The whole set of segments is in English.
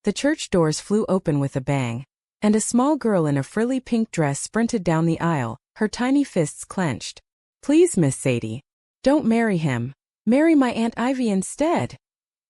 The church doors flew open with a bang, and a small girl in a frilly pink dress sprinted down the aisle, her tiny fists clenched. "Please, Miss Sadie, don't marry him. Marry my Aunt Ivy instead,"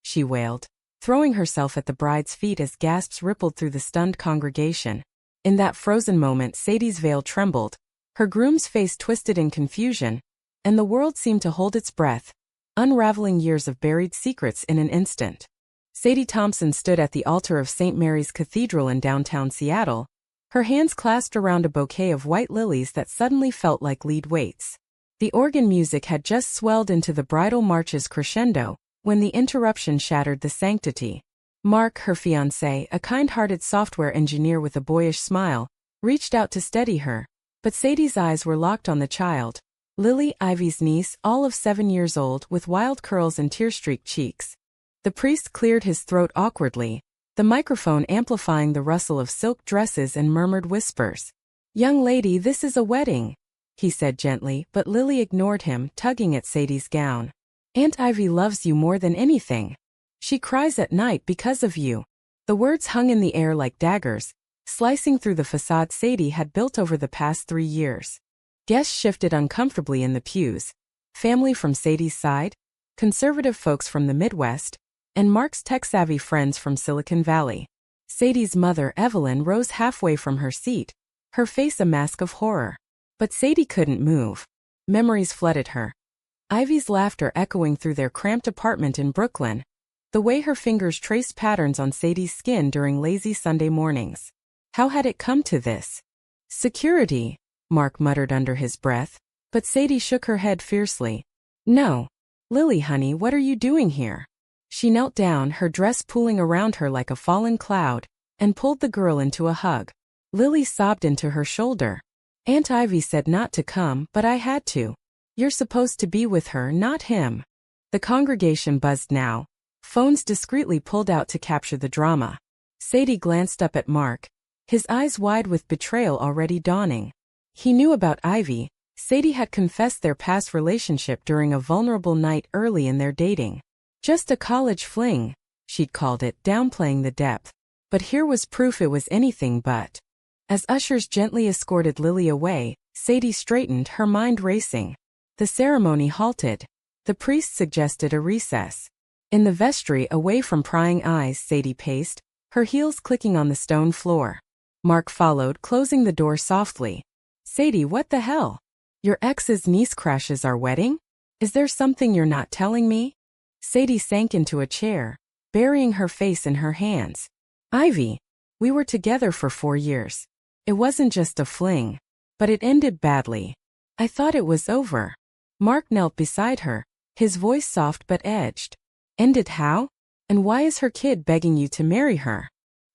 she wailed, throwing herself at the bride's feet as gasps rippled through the stunned congregation. In that frozen moment, Sadie's veil trembled, her groom's face twisted in confusion, and the world seemed to hold its breath, unraveling years of buried secrets in an instant. Sadie Thompson stood at the altar of St. Mary's Cathedral in downtown Seattle, her hands clasped around a bouquet of white lilies that suddenly felt like lead weights. The organ music had just swelled into the bridal march's crescendo when the interruption shattered the sanctity. Mark, her fiancé, a kind-hearted software engineer with a boyish smile, reached out to steady her, but Sadie's eyes were locked on the child, Lily, Ivy's niece, all of 7 years old, with wild curls and tear-streaked cheeks. The priest cleared his throat awkwardly, the microphone amplifying the rustle of silk dresses and murmured whispers. "Young lady, this is a wedding," he said gently, but Lily ignored him, tugging at Sadie's gown. "Aunt Ivy loves you more than anything. She cries at night because of you." The words hung in the air like daggers, slicing through the facade Sadie had built over the past 3 years. Guests shifted uncomfortably in the pews. Family from Sadie's side, conservative folks from the Midwest, and Mark's tech-savvy friends from Silicon Valley. Sadie's mother, Evelyn, rose halfway from her seat, her face a mask of horror. But Sadie couldn't move. Memories flooded her. Ivy's laughter echoing through their cramped apartment in Brooklyn, the way her fingers traced patterns on Sadie's skin during lazy Sunday mornings. How had it come to this? "Security," Mark muttered under his breath, but Sadie shook her head fiercely. "No. Lily, honey, what are you doing here?" She knelt down, her dress pooling around her like a fallen cloud, and pulled the girl into a hug. Lily sobbed into her shoulder. "Aunt Ivy said not to come, but I had to. You're supposed to be with her, not him." The congregation buzzed now, phones discreetly pulled out to capture the drama. Sadie glanced up at Mark, his eyes wide with betrayal already dawning. He knew about Ivy. Sadie had confessed their past relationship during a vulnerable night early in their dating. Just a college fling, she'd called it, downplaying the depth. But here was proof it was anything but. As ushers gently escorted Lily away, Sadie straightened, her mind racing. The ceremony halted. The priest suggested a recess. In the vestry, away from prying eyes, Sadie paced, her heels clicking on the stone floor. Mark followed, closing the door softly. "Sadie, what the hell? Your ex's niece crashes our wedding? Is there something you're not telling me?" Sadie sank into a chair, burying her face in her hands. "Ivy, we were together for 4 years. It wasn't just a fling. But it ended badly. I thought it was over." Mark knelt beside her, his voice soft but edged. "Ended how? And why is her kid begging you to marry her?"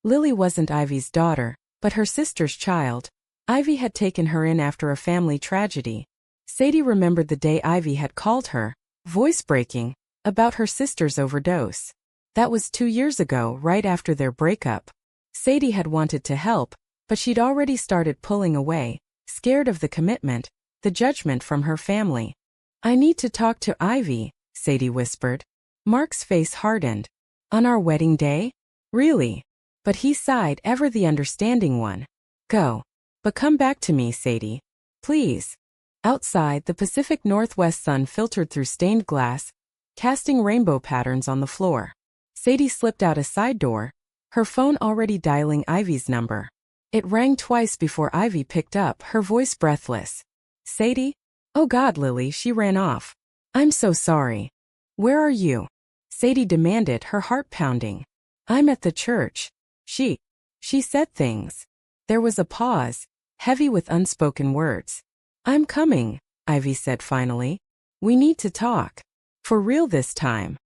Lily wasn't Ivy's daughter, but her sister's child. Ivy had taken her in after a family tragedy. Sadie remembered the day Ivy had called her, voice breaking, about her sister's overdose. That was 2 years ago, right after their breakup. Sadie had wanted to help, but she'd already started pulling away, scared of the commitment, the judgment from her family. "I need to talk to Ivy," Sadie whispered. Mark's face hardened. "On our wedding day? Really?" But he sighed, ever the understanding one. "Go. But come back to me, Sadie. Please." Outside, the Pacific Northwest sun filtered through stained glass, casting rainbow patterns on the floor. Sadie slipped out a side door, her phone already dialing Ivy's number. It rang twice before Ivy picked up, her voice breathless. "Sadie? Oh God, Lily," she ran off. "I'm so sorry. Where are you?" Sadie demanded, her heart pounding. "I'm at the church." She said things. There was a pause, heavy with unspoken words. "I'm coming," Ivy said finally. "We need to talk. For real this time."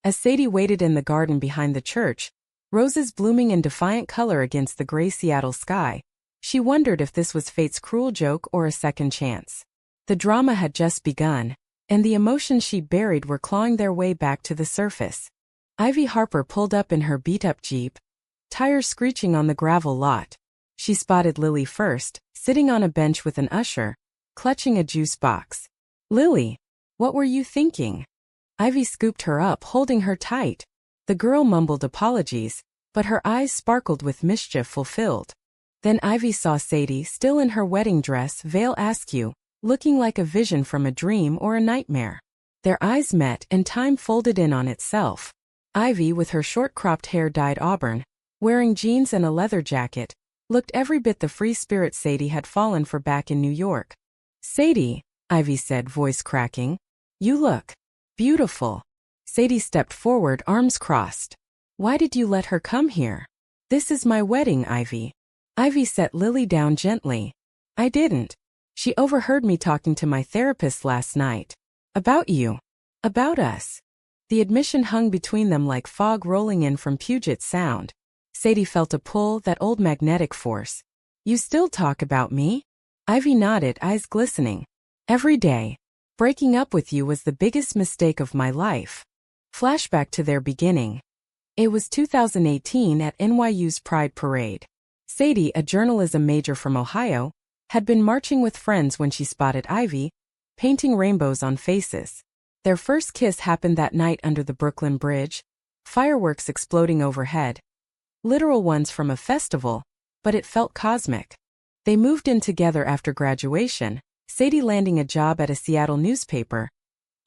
As Sadie waited in the garden behind the church, roses blooming in defiant color against the gray Seattle sky, she wondered if this was fate's cruel joke or a second chance. The drama had just begun, and the emotions she buried were clawing their way back to the surface. Ivy Harper pulled up in her beat-up Jeep, tires screeching on the gravel lot. She spotted Lily first, sitting on a bench with an usher, clutching a juice box. "Lily, what were you thinking?" Ivy scooped her up, holding her tight. The girl mumbled apologies, but her eyes sparkled with mischief fulfilled. Then Ivy saw Sadie still in her wedding dress, veil askew, looking like a vision from a dream or a nightmare. Their eyes met and time folded in on itself. Ivy, with her short-cropped hair dyed auburn, wearing jeans and a leather jacket, looked every bit the free spirit Sadie had fallen for back in New York. "Sadie," Ivy said, voice cracking, "you look beautiful." Sadie stepped forward, arms crossed. "Why did you let her come here?" "This is my wedding, Ivy." Ivy set Lily down gently. "I didn't. She overheard me talking to my therapist last night. About you. About us." The admission hung between them like fog rolling in from Puget Sound. Sadie felt a pull, that old magnetic force. "You still talk about me?" Ivy nodded, eyes glistening. "Every day. Breaking up with you was the biggest mistake of my life." Flashback to their beginning. It was 2018 at NYU's Pride Parade. Sadie, a journalism major from Ohio, had been marching with friends when she spotted Ivy, painting rainbows on faces. Their first kiss happened that night under the Brooklyn Bridge, fireworks exploding overhead. Literal ones from a festival, but it felt cosmic. They moved in together after graduation, Sadie landing a job at a Seattle newspaper,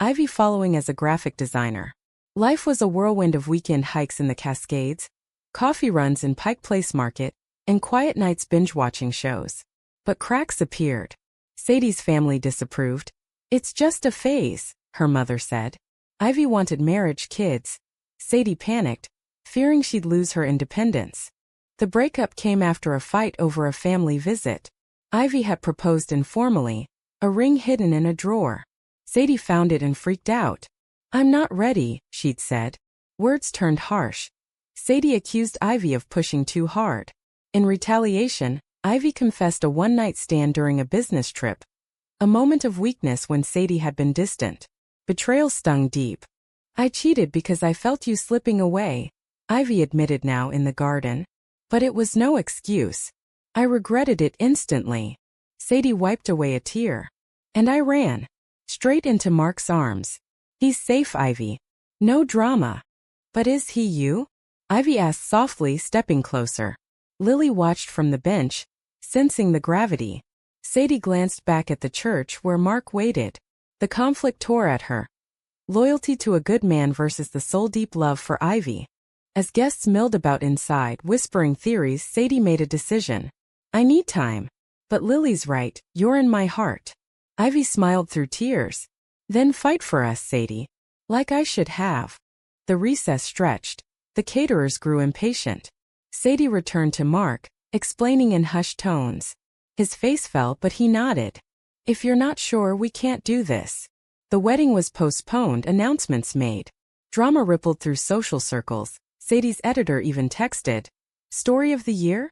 Ivy following as a graphic designer. Life was a whirlwind of weekend hikes in the Cascades, coffee runs in Pike Place Market, and quiet nights binge-watching shows. But cracks appeared. Sadie's family disapproved. "It's just a phase," her mother said. Ivy wanted marriage, kids. Sadie panicked, fearing she'd lose her independence. The breakup came after a fight over a family visit. Ivy had proposed informally, a ring hidden in a drawer. Sadie found it and freaked out. "I'm not ready," she'd said. Words turned harsh. Sadie accused Ivy of pushing too hard. In retaliation, Ivy confessed a one-night stand during a business trip. A moment of weakness when Sadie had been distant. Betrayal stung deep. "I cheated because I felt you slipping away," Ivy admitted now in the garden. "But it was no excuse. I regretted it instantly." Sadie wiped away a tear. "And I ran. Straight into Mark's arms. He's safe, Ivy. No drama." "But is he you?" Ivy asked softly, stepping closer. Lily watched from the bench, sensing the gravity. Sadie glanced back at the church where Mark waited. The conflict tore at her. Loyalty to a good man versus the soul-deep love for Ivy. As guests milled about inside, whispering theories, Sadie made a decision. "I need time. But Lily's right, you're in my heart." Ivy smiled through tears. "Then fight for us, Sadie. Like I should have." The recess stretched. The caterers grew impatient. Sadie returned to Mark, explaining in hushed tones. His face fell, but he nodded. "If you're not sure, we can't do this." The wedding was postponed, announcements made. Drama rippled through social circles. Sadie's editor even texted, "Story of the year?"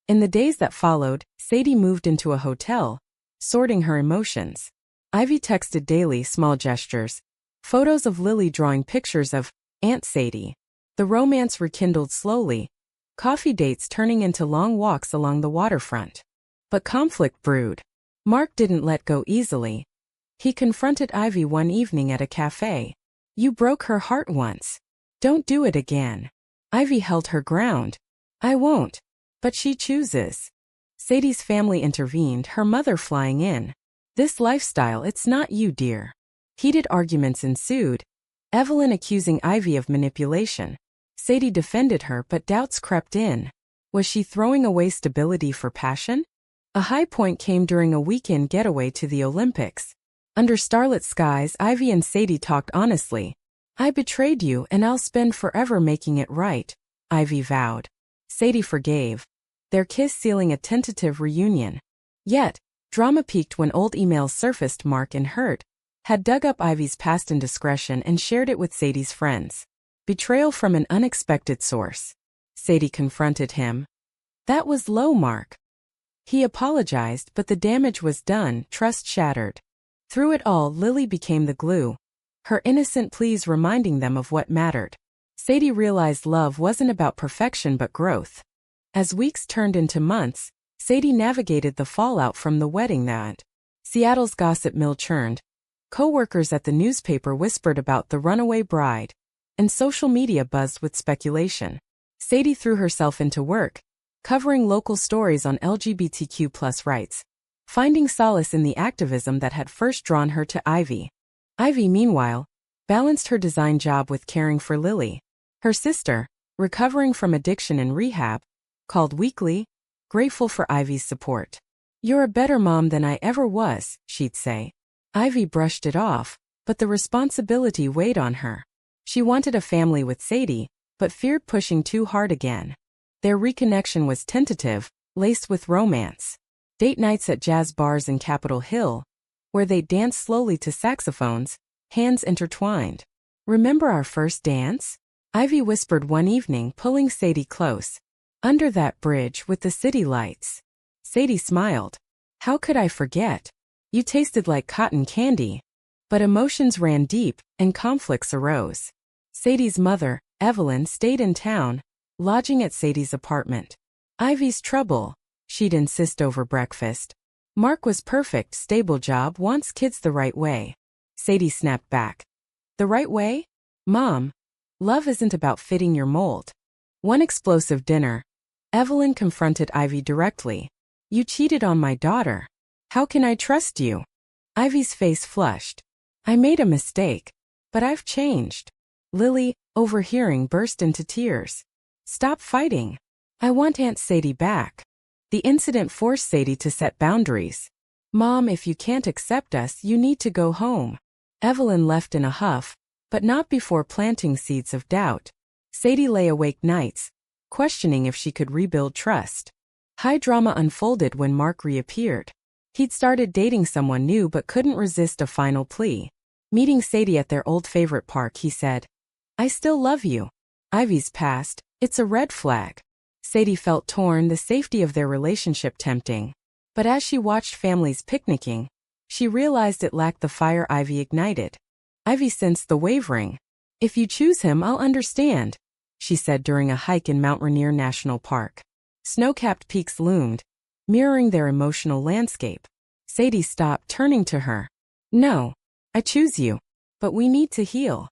In the days that followed, Sadie moved into a hotel, sorting her emotions. Ivy texted daily, small gestures. Photos of Lily drawing pictures of Aunt Sadie. The romance rekindled slowly, coffee dates turning into long walks along the waterfront. But conflict brewed. Mark didn't let go easily. He confronted Ivy one evening at a cafe. "You broke her heart once. Don't do it again." Ivy held her ground. "I won't. But she chooses." Sadie's family intervened, her mother flying in. "This lifestyle, it's not you, dear." Heated arguments ensued. Evelyn accusing Ivy of manipulation. Sadie defended her, but doubts crept in. Was she throwing away stability for passion? A high point came during a weekend getaway to the Olympics. Under starlit skies, Ivy and Sadie talked honestly. "I betrayed you and I'll spend forever making it right," Ivy vowed. Sadie forgave. Their kiss sealing a tentative reunion. Yet, drama peaked when old emails surfaced. Mark and Hurt had dug up Ivy's past indiscretion and shared it with Sadie's friends. Betrayal from an unexpected source. Sadie confronted him. "That was low, Mark." He apologized, but the damage was done, trust shattered. Through it all, Lily became the glue. Her innocent pleas reminding them of what mattered. Sadie realized love wasn't about perfection but growth. As weeks turned into months, Sadie navigated the fallout from the wedding that Seattle's gossip mill churned. Co-workers at the newspaper whispered about the runaway bride, and social media buzzed with speculation. Sadie threw herself into work, covering local stories on LGBTQ+ rights, finding solace in the activism that had first drawn her to Ivy. Ivy, meanwhile, balanced her design job with caring for Lily, her sister, recovering from addiction in rehab, called weekly, grateful for Ivy's support. "You're a better mom than I ever was," she'd say. Ivy brushed it off, but the responsibility weighed on her. She wanted a family with Sadie, but feared pushing too hard again. Their reconnection was tentative, laced with romance. Date nights at jazz bars in Capitol Hill, where they danced slowly to saxophones, hands intertwined. "Remember our first dance?" Ivy whispered one evening, pulling Sadie close. "Under that bridge with the city lights." Sadie smiled. "How could I forget? You tasted like cotton candy." But emotions ran deep, and conflicts arose. Sadie's mother, Evelyn, stayed in town, lodging at Sadie's apartment. Ivy's trouble, she'd insist over breakfast. Mark was perfect, stable job, wants kids the right way. Sadie snapped back. "The right way? Mom, love isn't about fitting your mold." One explosive dinner, Evelyn confronted Ivy directly. "You cheated on my daughter. How can I trust you?" Ivy's face flushed. "I made a mistake, but I've changed." Lily, overhearing, burst into tears. "Stop fighting. I want Aunt Sadie back." The incident forced Sadie to set boundaries. "Mom, if you can't accept us, you need to go home." Evelyn left in a huff, but not before planting seeds of doubt. Sadie lay awake nights, questioning if she could rebuild trust. High drama unfolded when Mark reappeared. He'd started dating someone new but couldn't resist a final plea. Meeting Sadie at their old favorite park, he said, "I still love you." Ivy's past, it's a red flag. Sadie felt torn, the safety of their relationship tempting. But as she watched families picnicking, she realized it lacked the fire Ivy ignited. Ivy sensed the wavering. "If you choose him, I'll understand," she said during a hike in Mount Rainier National Park. Snow-capped peaks loomed, mirroring their emotional landscape. Sadie stopped, turning to her. "No, I choose you. But we need to heal."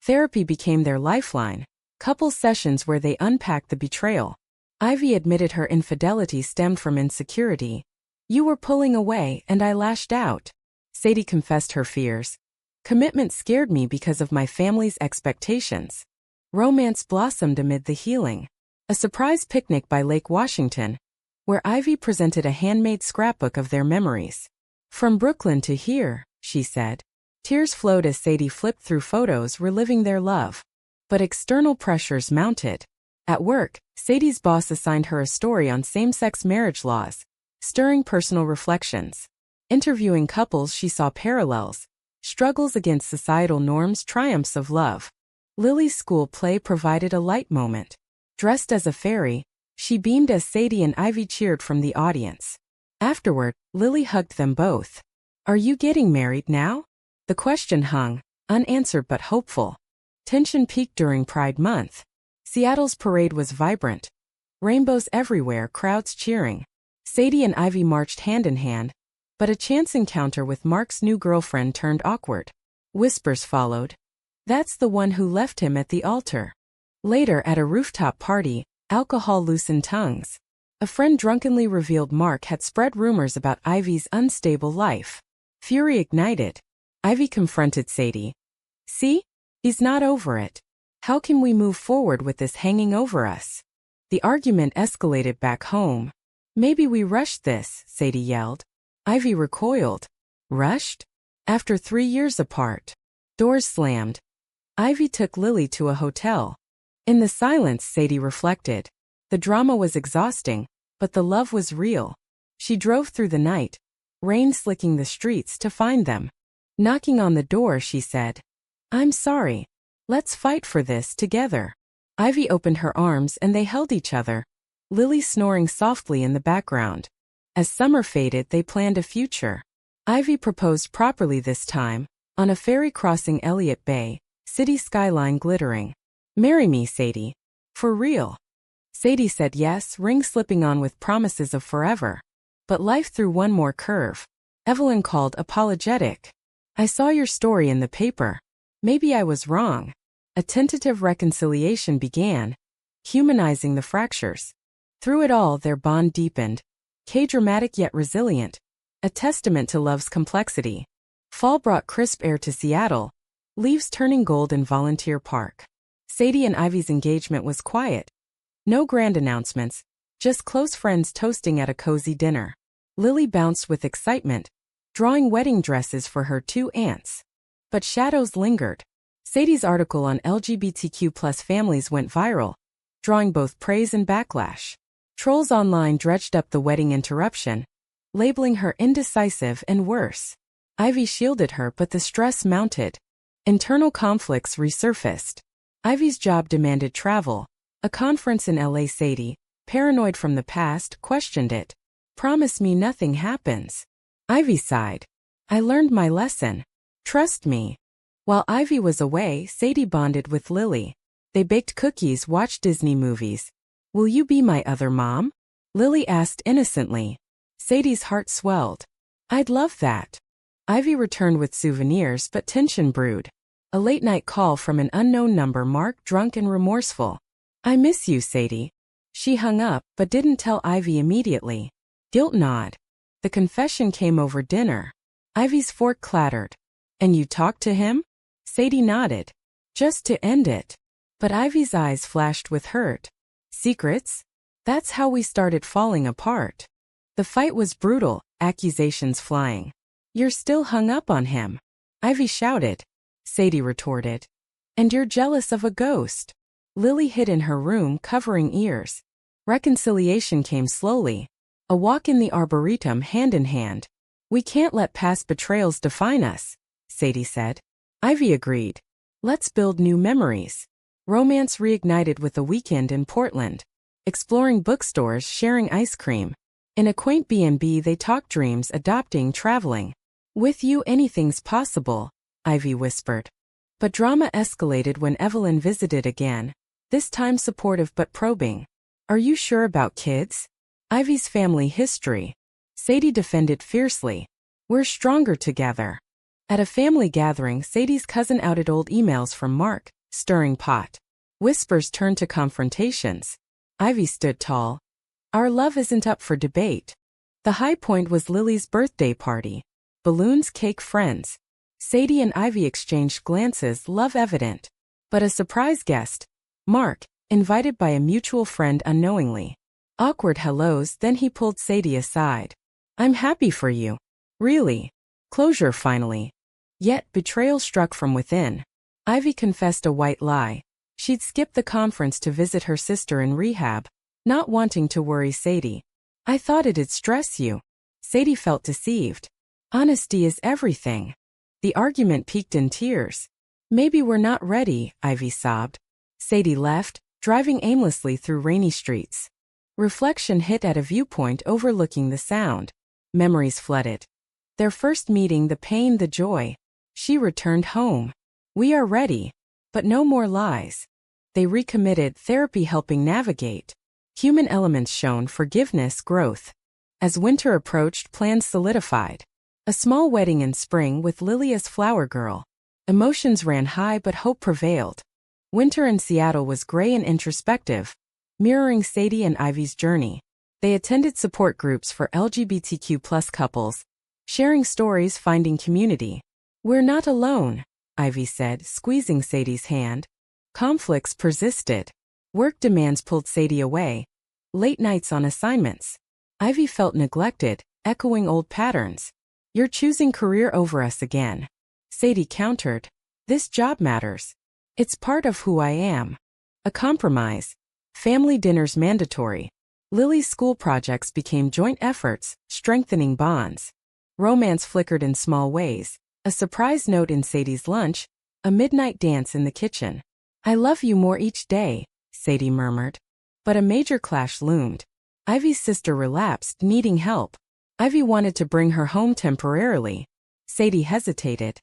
Therapy became their lifeline, couples sessions where they unpacked the betrayal. Ivy admitted her infidelity stemmed from insecurity. "You were pulling away, and I lashed out." Sadie confessed her fears. "Commitment scared me because of my family's expectations." Romance blossomed amid the healing. A surprise picnic by Lake Washington, where Ivy presented a handmade scrapbook of their memories. "From Brooklyn to here," she said. Tears flowed as Sadie flipped through photos reliving their love. But external pressures mounted. At work, Sadie's boss assigned her a story on same-sex marriage laws, stirring personal reflections. Interviewing couples, she saw parallels, struggles against societal norms, triumphs of love. Lily's school play provided a light moment. Dressed as a fairy, she beamed as Sadie and Ivy cheered from the audience. Afterward, Lily hugged them both. "Are you getting married now?" The question hung, unanswered but hopeful. Tension peaked during Pride Month. Seattle's parade was vibrant. Rainbows everywhere, crowds cheering. Sadie and Ivy marched hand in hand, but a chance encounter with Mark's new girlfriend turned awkward. Whispers followed. "That's the one who left him at the altar." Later, at a rooftop party, alcohol loosened tongues. A friend drunkenly revealed Mark had spread rumors about Ivy's unstable life. Fury ignited. Ivy confronted Sadie. "See? He's not over it. How can we move forward with this hanging over us?" The argument escalated back home. "Maybe we rushed this," Sadie yelled. Ivy recoiled. "Rushed? After 3 years apart." Doors slammed. Ivy took Lily to a hotel. In the silence, Sadie reflected. The drama was exhausting, but the love was real. She drove through the night, rain slicking the streets, to find them. Knocking on the door, she said, "I'm sorry. Let's fight for this together." Ivy opened her arms and they held each other, Lily snoring softly in the background. As summer faded, they planned a future. Ivy proposed properly this time, on a ferry crossing Elliott Bay, city skyline glittering. "Marry me, Sadie. For real." Sadie said yes, ring slipping on with promises of forever. But life threw one more curve. Evelyn called, apologetic. "I saw your story in the paper. Maybe I was wrong." A tentative reconciliation began, humanizing the fractures. Through it all, their bond deepened. K-dramatic yet resilient, a testament to love's complexity. Fall brought crisp air to Seattle, leaves turning gold in Volunteer Park. Sadie and Ivy's engagement was quiet. No grand announcements, just close friends toasting at a cozy dinner. Lily bounced with excitement, drawing wedding dresses for her 2 aunts. But shadows lingered. Sadie's article on LGBTQ+ families went viral, drawing both praise and backlash. Trolls online dredged up the wedding interruption, labeling her indecisive and worse. Ivy shielded her, but the stress mounted. Internal conflicts resurfaced. Ivy's job demanded travel. A conference in LA. Sadie, paranoid from the past, questioned it. Promise me nothing happens. Ivy sighed. I learned my lesson. Trust me. While Ivy was away, Sadie bonded with Lily. They baked cookies, watched Disney movies. Will you be my other mom? Lily asked innocently. Sadie's heart swelled. I'd love that. Ivy returned with souvenirs, but tension brewed. A late-night call from an unknown number, Mark, drunk and remorseful. I miss you, Sadie. She hung up, but didn't tell Ivy immediately. Guilt nod. The confession came over dinner. Ivy's fork clattered. And you talked to him? Sadie nodded. Just to end it. But Ivy's eyes flashed with hurt. Secrets? That's how we started falling apart. The fight was brutal, accusations flying. You're still hung up on him. Ivy shouted. Sadie retorted. And you're jealous of a ghost. Lily hid in her room, covering ears. Reconciliation came slowly. A walk in the arboretum, hand in hand. We can't let past betrayals define us, Sadie said. Ivy agreed. Let's build new memories. Romance reignited with a weekend in Portland. Exploring bookstores, sharing ice cream. In a quaint B&B they talked dreams, adopting, traveling. With you anything's possible, Ivy whispered. But drama escalated when Evelyn visited again, this time supportive but probing. Are you sure about kids? Ivy's family history. Sadie defended fiercely. We're stronger together. At a family gathering, Sadie's cousin outed old emails from Mark, stirring pot. Whispers turned to confrontations. Ivy stood tall. Our love isn't up for debate. The high point was Lily's birthday party. Balloons, cake, friends. Sadie and Ivy exchanged glances, love evident. But a surprise guest. Mark, invited by a mutual friend unknowingly. Awkward hellos, then he pulled Sadie aside. I'm happy for you. Really. Closure finally. Yet betrayal struck from within. Ivy confessed a white lie. She'd skipped the conference to visit her sister in rehab, not wanting to worry Sadie. I thought it'd stress you. Sadie felt deceived. Honesty is everything. The argument peaked in tears. Maybe we're not ready, Ivy sobbed. Sadie left, driving aimlessly through rainy streets. Reflection hit at a viewpoint overlooking the sound. Memories flooded. Their first meeting, the pain, the joy. She returned home. We are ready. But no more lies. They recommitted, therapy helping navigate. Human elements shown, forgiveness, growth. As winter approached, plans solidified. A small wedding in spring with Lily as flower girl. Emotions ran high but hope prevailed. Winter in Seattle was gray and introspective, mirroring Sadie and Ivy's journey. They attended support groups for LGBTQ+ couples, sharing stories, finding community. We're not alone, Ivy said, squeezing Sadie's hand. Conflicts persisted. Work demands pulled Sadie away. Late nights on assignments. Ivy felt neglected, echoing old patterns. You're choosing career over us again. Sadie countered. This job matters. It's part of who I am. A compromise. Family dinners mandatory. Lily's school projects became joint efforts, strengthening bonds. Romance flickered in small ways. A surprise note in Sadie's lunch, a midnight dance in the kitchen. I love you more each day, Sadie murmured. But a major clash loomed. Ivy's sister relapsed, needing help. Ivy wanted to bring her home temporarily. Sadie hesitated.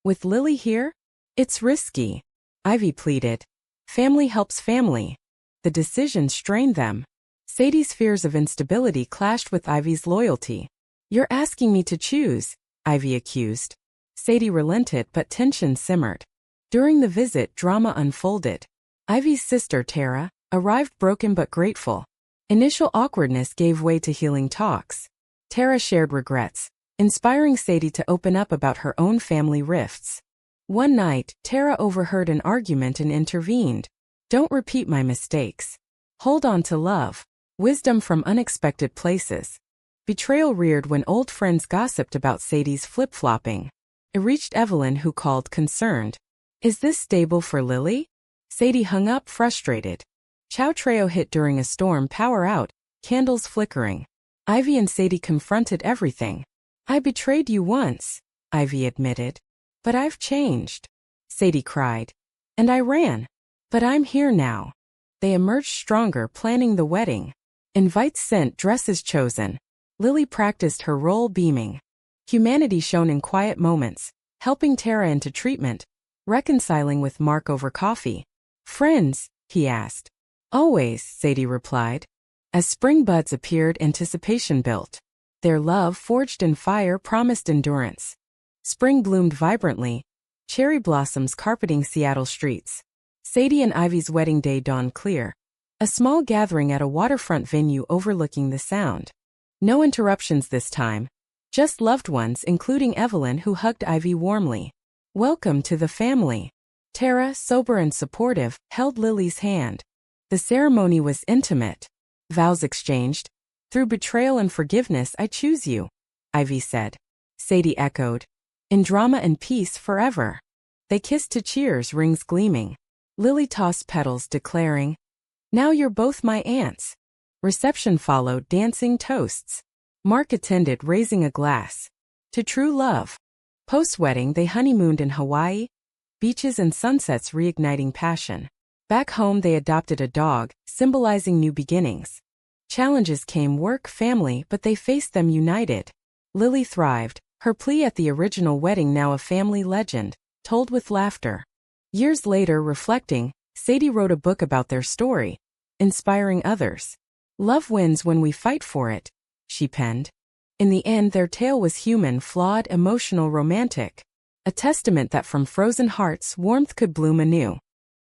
With Lily here? It's risky. Ivy pleaded. Family helps family. The decision strained them. Sadie's fears of instability clashed with Ivy's loyalty. You're asking me to choose, Ivy accused. Sadie relented, but tension simmered. During the visit, drama unfolded. Ivy's sister Tara, Arrived broken but grateful. Initial awkwardness gave way to healing talks. Tara shared regrets, inspiring Sadie to open up about her own family rifts. One night, Tara overheard an argument and intervened. Don't repeat my mistakes. Hold on to love. Wisdom from unexpected places. Betrayal reared when old friends gossiped about Sadie's flip-flopping. It reached Evelyn, who called concerned. Is this stable for Lily? Sadie hung up frustrated. Chow Treo hit during a storm, power out, candles flickering. Ivy and Sadie confronted everything. I betrayed you once, Ivy admitted. But I've changed. Sadie cried. And I ran. But I'm here now. They emerged stronger, planning the wedding. Invites sent, dresses chosen. Lily practiced her role, beaming. Humanity shown in quiet moments, helping Tara into treatment, reconciling with Mark over coffee. Friends? He asked. Always, Sadie replied. As spring buds appeared, anticipation built. Their love, forged in fire, promised endurance. Spring bloomed vibrantly, cherry blossoms carpeting Seattle streets. Sadie and Ivy's wedding day dawned clear. A small gathering at a waterfront venue overlooking the Sound. No interruptions this time. Just loved ones, including Evelyn, who hugged Ivy warmly. Welcome to the family. Tara, sober and supportive, held Lily's hand. The ceremony was intimate. Vows exchanged. Through betrayal and forgiveness, I choose you, Ivy said. Sadie echoed. In drama and peace forever. They kissed to cheers, rings gleaming. Lily tossed petals, declaring, now you're both my aunts. Reception followed, dancing toasts. Mark attended, raising a glass. To true love. Post-wedding, they honeymooned in Hawaii. Beaches and sunsets reigniting passion. Back home, they adopted a dog, symbolizing new beginnings. Challenges came, work, family, but they faced them united. Lily thrived, her plea at the original wedding now a family legend, told with laughter. Years later, reflecting, Sadie wrote a book about their story, inspiring others. Love wins when we fight for it, she penned. In the end, their tale was human, flawed, emotional, romantic. A testament that from frozen hearts, warmth could bloom anew.